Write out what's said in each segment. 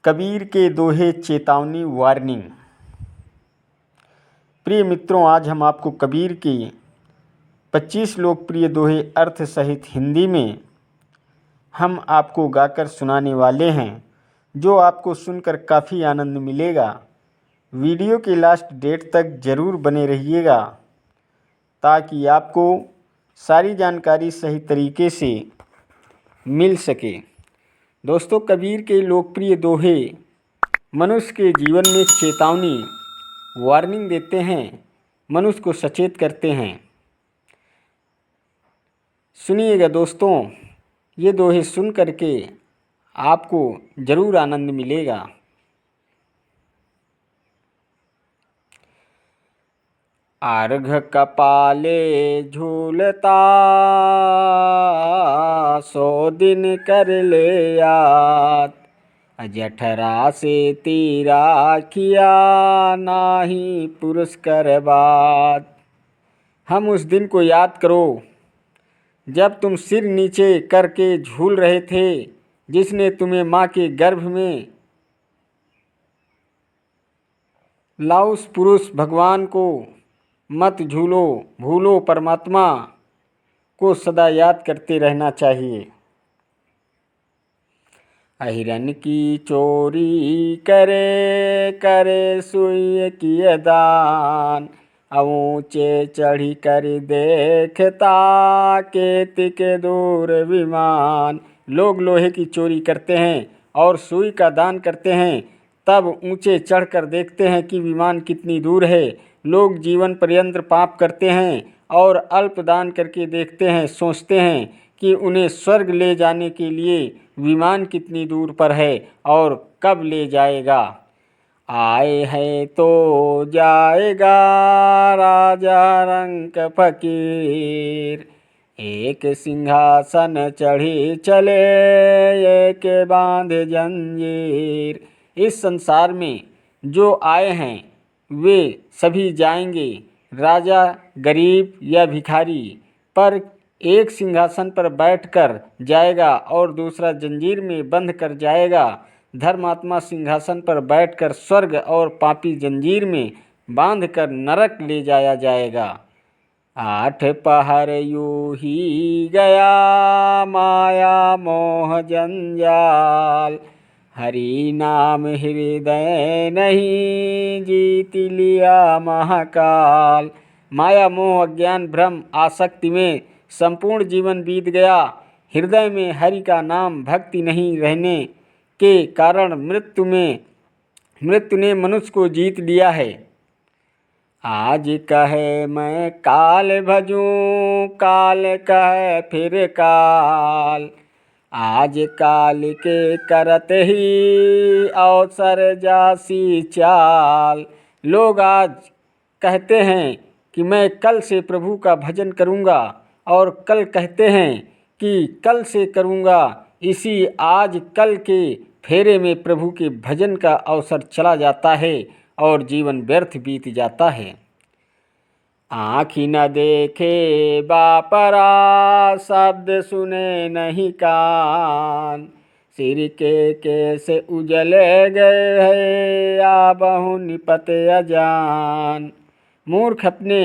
कबीर के दोहे चेतावनी वार्निंग। प्रिय मित्रों, आज हम आपको कबीर के 25 लोकप्रिय दोहे अर्थ सहित हिंदी में हम आपको गाकर सुनाने वाले हैं, जो आपको सुनकर काफ़ी आनंद मिलेगा। वीडियो के लास्ट डेट तक ज़रूर बने रहिएगा ताकि आपको सारी जानकारी सही तरीके से मिल सके। दोस्तों, कबीर के लोकप्रिय दोहे मनुष्य के जीवन में चेतावनी वार्निंग देते हैं, मनुष्य को सचेत करते हैं। सुनिएगा दोस्तों, ये दोहे सुन करके आपको ज़रूर आनंद मिलेगा। अर्घ कपाले झूलता 100 दिन कर ले याद, जठरा से तीरा किया नाही पुरस्कार बाद। हम उस दिन को याद करो जब तुम सिर नीचे करके झूल रहे थे, जिसने तुम्हें माँ के गर्भ में लाउस पुरुष भगवान को मत झूलो, भूलो, परमात्मा को सदा याद करते रहना चाहिए। हिरन की चोरी करे करे सुई किए दान, ऊँचे चढ़ी कर देखता केत के दूर विमान। लोग लोहे की चोरी करते हैं और सुई का दान करते हैं, तब ऊँचे चढ़कर देखते हैं कि विमान कितनी दूर है। लोग जीवन पर्यंत पाप करते हैं और अल्प दान करके देखते हैं, सोचते हैं कि उन्हें स्वर्ग ले जाने के लिए विमान कितनी दूर पर है और कब ले जाएगा। आए है तो जाएगा राजा रंक फकीर, एक सिंहासन चढ़ी चले एक बांध जंजीर। इस संसार में जो आए हैं वे सभी जाएंगे, राजा, गरीब या भिखारी, पर एक सिंहासन पर बैठकर जाएगा और दूसरा जंजीर में बंध कर जाएगा। धर्मात्मा सिंहासन पर बैठकर स्वर्ग और पापी जंजीर में बांधकर नरक ले जाया जाएगा। 8 पहर यूं ही गया माया मोह जंजाल, हरि नाम हृदय नहीं जीत लिया महाकाल। माया मोह अज्ञान भ्रम आसक्ति में संपूर्ण जीवन बीत गया। हृदय में हरि का नाम भक्ति नहीं रहने के कारण मृत्यु ने मनुष्य को जीत लिया है। आज कहे मैं काल भजूं, काल कहे फिर काल, आज काल के करत ही अवसर जासी चाल। लोग आज कहते हैं कि मैं कल से प्रभु का भजन करूंगा और कल कहते हैं कि कल से करूंगा। इसी आज कल के फेरे में प्रभु के भजन का अवसर चला जाता है और जीवन व्यर्थ बीत जाता है। आँखी न देखे बापरा, शब्द सुने नहीं कान, सिर के कैसे उजले गए है या बहु निपत अजान। मूर्ख अपने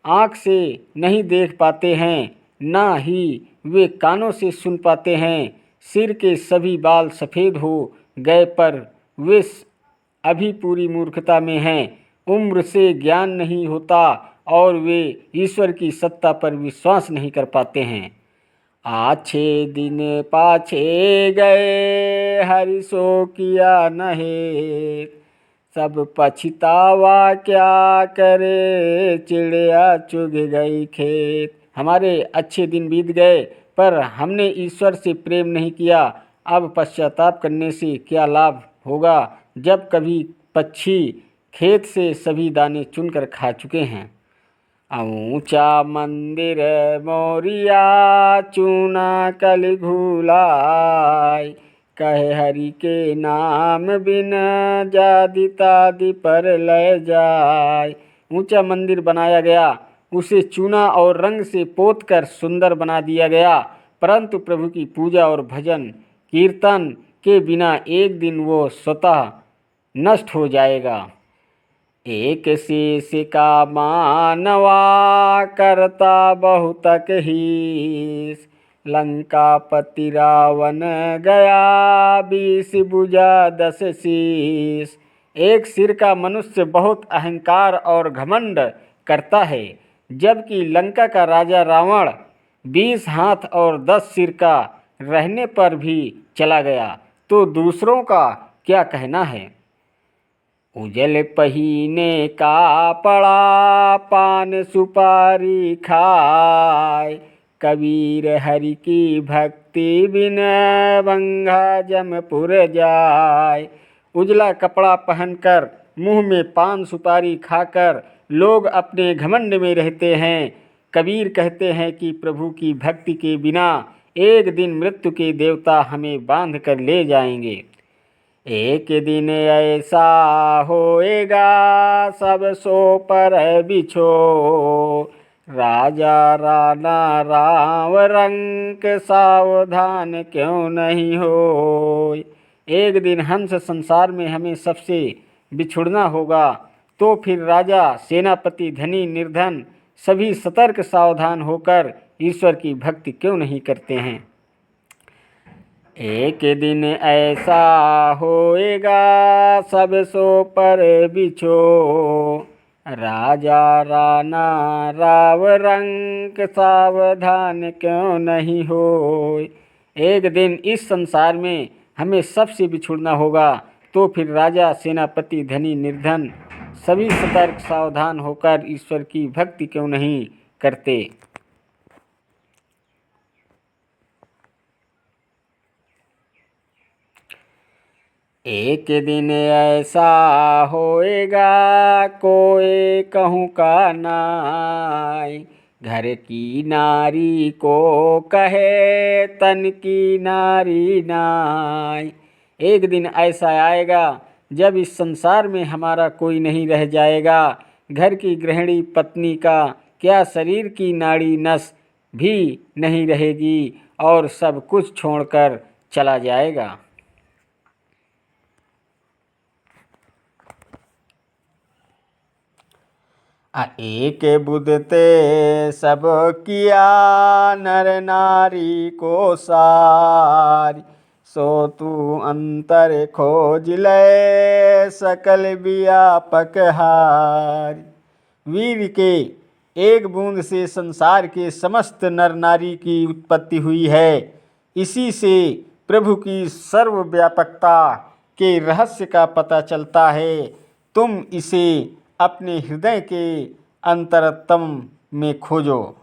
आँख से नहीं देख पाते हैं, ना ही वे कानों से सुन पाते हैं। सिर के सभी बाल सफ़ेद हो गए पर वे अभी पूरी मूर्खता में हैं। उम्र से ज्ञान नहीं होता और वे ईश्वर की सत्ता पर विश्वास नहीं कर पाते हैं। आछे दिन पाछे गए हरि सो किया नहे, सब पछतावा क्या करे चिड़िया चुग गई खेत। हमारे अच्छे दिन बीत गए पर हमने ईश्वर से प्रेम नहीं किया, अब पश्चाताप करने से क्या लाभ होगा जब कभी पक्षी खेत से सभी दाने चुनकर खा चुके हैं। ऊंचा मंदिर मोरिया चूना कल घुलाय, कहे हरि के नाम बिन जादि तादि पर ले जाय। ऊंचा मंदिर बनाया गया, उसे चूना और रंग से पोतकर सुंदर बना दिया गया, परंतु प्रभु की पूजा और भजन कीर्तन के बिना एक दिन वो स्वतः नष्ट हो जाएगा। एक शीश का मानवा करता बहुतक हीस, लंकापति रावण गया 20 भुजा 10 शीस। एक सिर का मनुष्य बहुत अहंकार और घमंड करता है, जबकि लंका का राजा रावण 20 हाथ और 10 सिर का रहने पर भी चला गया, तो दूसरों का क्या कहना है। उजल पहिने का पड़ा पान सुपारी खाए, कबीर हरि की भक्ति बिन बंगा जमपुर जाए। उजला कपड़ा पहनकर मुंह में पान सुपारी खाकर लोग अपने घमंड में रहते हैं। कबीर कहते हैं कि प्रभु की भक्ति के बिना एक दिन मृत्यु के देवता हमें बांध कर ले जाएंगे। एक दिन ऐसा होएगा सब सो पर बिछो, राजा राणा राव रंक सावधान क्यों नहीं हो। एक दिन हंस संसार में हमें सबसे बिछुड़ना होगा, तो फिर राजा सेनापति धनी निर्धन सभी सतर्क सावधान होकर ईश्वर की भक्ति क्यों नहीं करते हैं। एक दिन ऐसा होएगा सब सो पर बिछो, राजा राणा राव रंक सावधान क्यों नहीं हो। एक दिन इस संसार में हमें सबसे बिछुड़ना होगा, तो फिर राजा सेनापति धनी निर्धन सभी सतर्क सावधान होकर ईश्वर की भक्ति क्यों नहीं करते। एक दिन ऐसा होएगा कोई कहूँ का नाय, घर की नारी को कहे तन की नारी नाय। एक दिन ऐसा आएगा जब इस संसार में हमारा कोई नहीं रह जाएगा, घर की गृहिणी पत्नी का क्या शरीर की नाड़ी नस भी नहीं रहेगी और सब कुछ छोड़कर चला जाएगा। एक बुद्धते सब किया नर नारी को सार, सो तू अंतर खोज ले सकल व्यापक हार। वीर के एक बूंद से संसार के समस्त नर नारी की उत्पत्ति हुई है। इसी से प्रभु की सर्वव्यापकता के रहस्य का पता चलता है। तुम इसे अपने हृदय के अंतरतम में खोजो।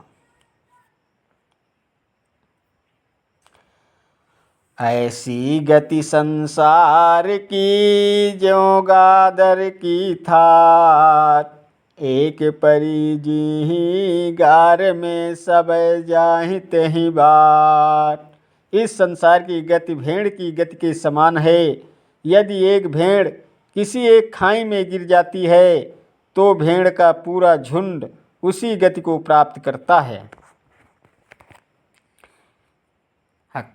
ऐसी गति संसार की ज्यों गादर की थार, एक परी जी गार में सब जाहित ही बार। इस संसार की गति भेड़ की गति के समान है। यदि एक भेड़ किसी एक खाई में गिर जाती है, तो भेड़ का पूरा झुंड उसी गति को प्राप्त करता है।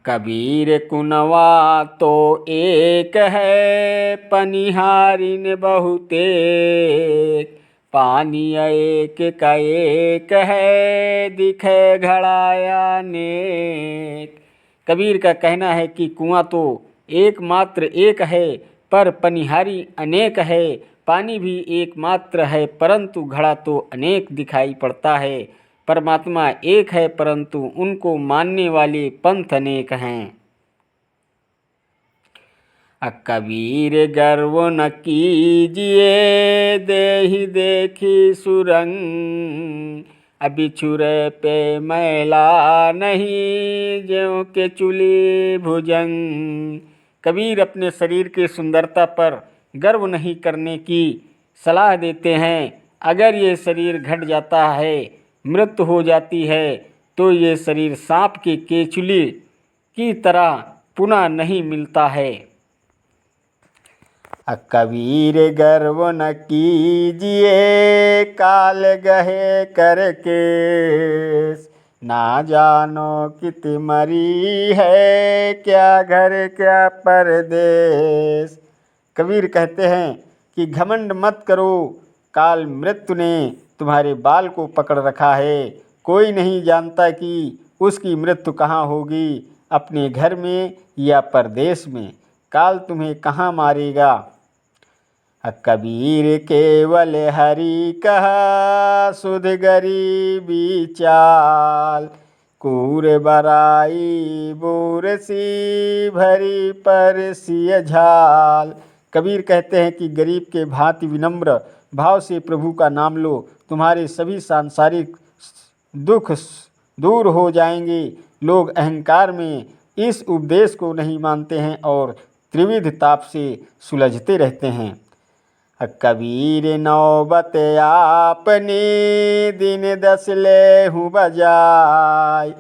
कबीर कुनवा तो एक है, पनिहारिन बहुते, पानी एक का एक है, दिखे घड़ाया नेक। कबीर का कहना है कि कुआं तो एकमात्र एक है, पर पनिहारी अनेक है। पानी भी एकमात्र है, परंतु घड़ा तो अनेक दिखाई पड़ता है। परमात्मा एक है, परंतु उनको मानने वाले पंथ अनेक हैं। कबीर गर्व न कीजिए देहि देखी सुरंग, बिछुरे पे मैला नहीं ज्यों के चुली भुजंग। कबीर अपने शरीर के सुंदरता पर गर्व नहीं करने की सलाह देते हैं। अगर ये शरीर घट जाता है, मृत्यु हो जाती है, तो ये शरीर सांप के केचुली की तरह पुनः नहीं मिलता है। कबीर गर्व न कीजिए काल गहे करके, ना जानो कितनी मरी है, क्या घर क्या परदेश। कबीर कहते हैं कि घमंड मत करो, काल मृत्यु ने तुम्हारे बाल को पकड़ रखा है। कोई नहीं जानता कि उसकी मृत्यु कहाँ होगी, अपने घर में या परदेश में। काल तुम्हें कहाँ मारेगा। कबीर केवल हरि कहा, सुध गरीबी चाल। कूर बराई बोरसी, भरी परसिय झाल। कबीर कहते हैं कि गरीब के भांति विनम्र भाव से प्रभु का नाम लो, तुम्हारे सभी सांसारिक दुख दूर हो जाएंगे। लोग अहंकार में इस उपदेश को नहीं मानते हैं और त्रिविध ताप से सुलझते रहते हैं। कबीर नौबत आपने, दिन 10 लेहूँ बजाय।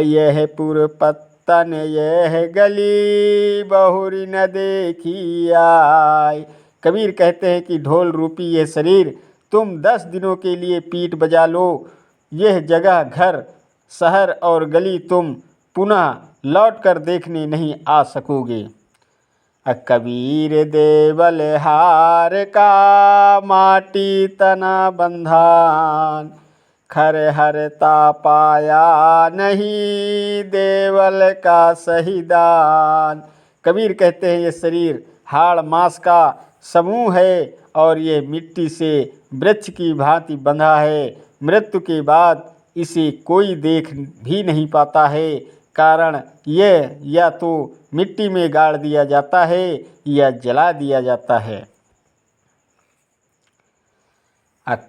यह पुर पत्तन यह गली, बहुरी न देखी आय। कबीर कहते हैं कि ढोल रूपी यह शरीर तुम 10 दिनों के लिए पीट बजा लो। यह जगह घर शहर और गली तुम पुनः लौट कर देखने नहीं आ सकोगे। कबीर देवल हार का, माटी तना बंधान। खर हरता पाया नहीं, देवल का सही दान। कबीर कहते हैं ये शरीर हाड़ मांस का समूह है और ये मिट्टी से वृक्ष की भांति बंधा है। मृत्यु के बाद इसे कोई देख भी नहीं पाता है, कारण यह या तो मिट्टी में गाड़ दिया जाता है या जला दिया जाता है।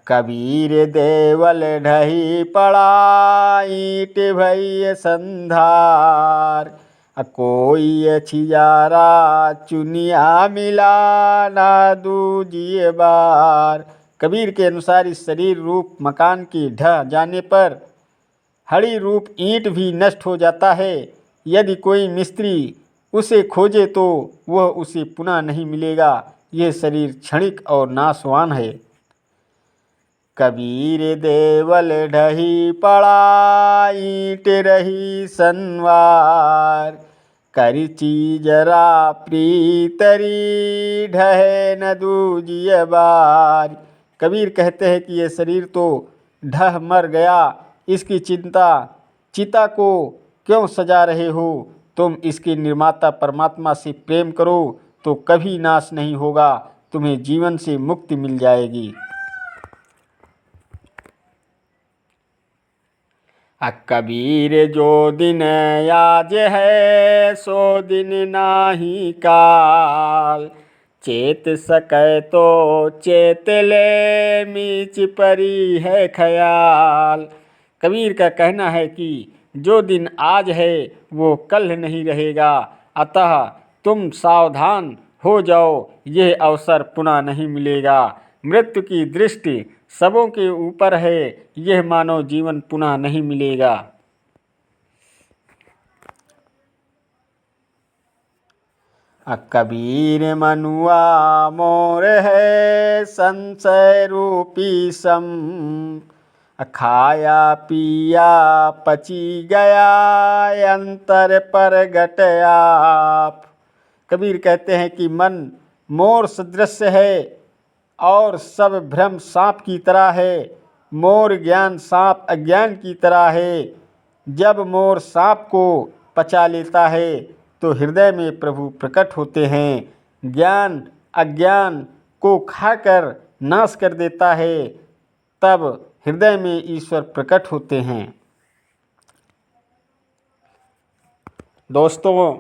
कबीर देवल ढही पड़ा, ईंट भई संधार। कोई छिजारा चुनिया मिला, ना दूजिए बार। कबीर के अनुसार इस शरीर रूप मकान के ढह जाने पर हड़ी रूप ईंट भी नष्ट हो जाता है। यदि कोई मिस्त्री उसे खोजे तो वह उसे पुनः नहीं मिलेगा। यह शरीर क्षणिक और नाशवान है। कबीर देवल ढही पड़ा, ईंट रही संवार। करी चीजरा प्रीतरी, ढहे न दूजिए बार। कबीर कहते हैं कि यह शरीर तो ढह मर गया, इसकी चिता को क्यों सजा रहे हो। तुम इसके निर्माता परमात्मा से प्रेम करो तो कभी नाश नहीं होगा, तुम्हें जीवन से मुक्ति मिल जाएगी। कबीर जो दिन आज है, सो दिन नाही काल। चेत सकै तो चेत ले, मीच परी है ख्याल। कबीर का कहना है कि जो दिन आज है वो कल नहीं रहेगा, अतः तुम सावधान हो जाओ, यह अवसर पुनः नहीं मिलेगा। मृत्यु की दृष्टि सबों के ऊपर है, यह मानव जीवन पुनः नहीं मिलेगा। कबीर मनुआ मोर है, संशय रूपी सम। खाया पिया पची गया, अंतर पर घट आप। कबीर कहते हैं कि मन मोर सदृश है और सब भ्रम सांप की तरह है। मोर ज्ञान सांप अज्ञान की तरह है। जब मोर सांप को पचा लेता है तो हृदय में प्रभु प्रकट होते हैं। ज्ञान अज्ञान को खाकर नाश कर देता है, तब हृदय में ईश्वर प्रकट होते हैं। दोस्तों,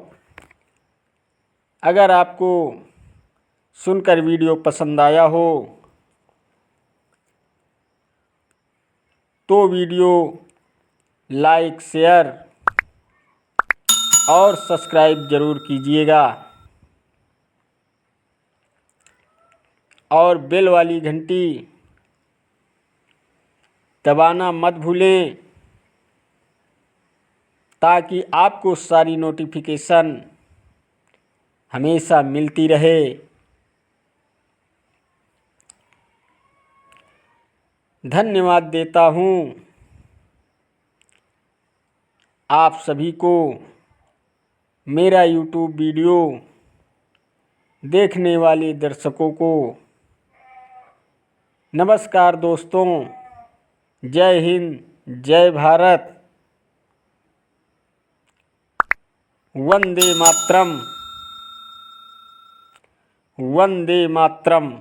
अगर आपको सुनकर वीडियो पसंद आया हो तो वीडियो लाइक शेयर और सब्सक्राइब ज़रूर कीजिएगा और बेल वाली घंटी दबाना मत भूलें, ताकि आपको सारी नोटिफिकेशन हमेशा मिलती रहे। धन्यवाद देता हूँ। आप सभी को मेरा यूट्यूब वीडियो देखने वाले दर्शकों को नमस्कार दोस्तों। जय हिंद, जय भारत, वंदे मातरम, वंदे मातरम।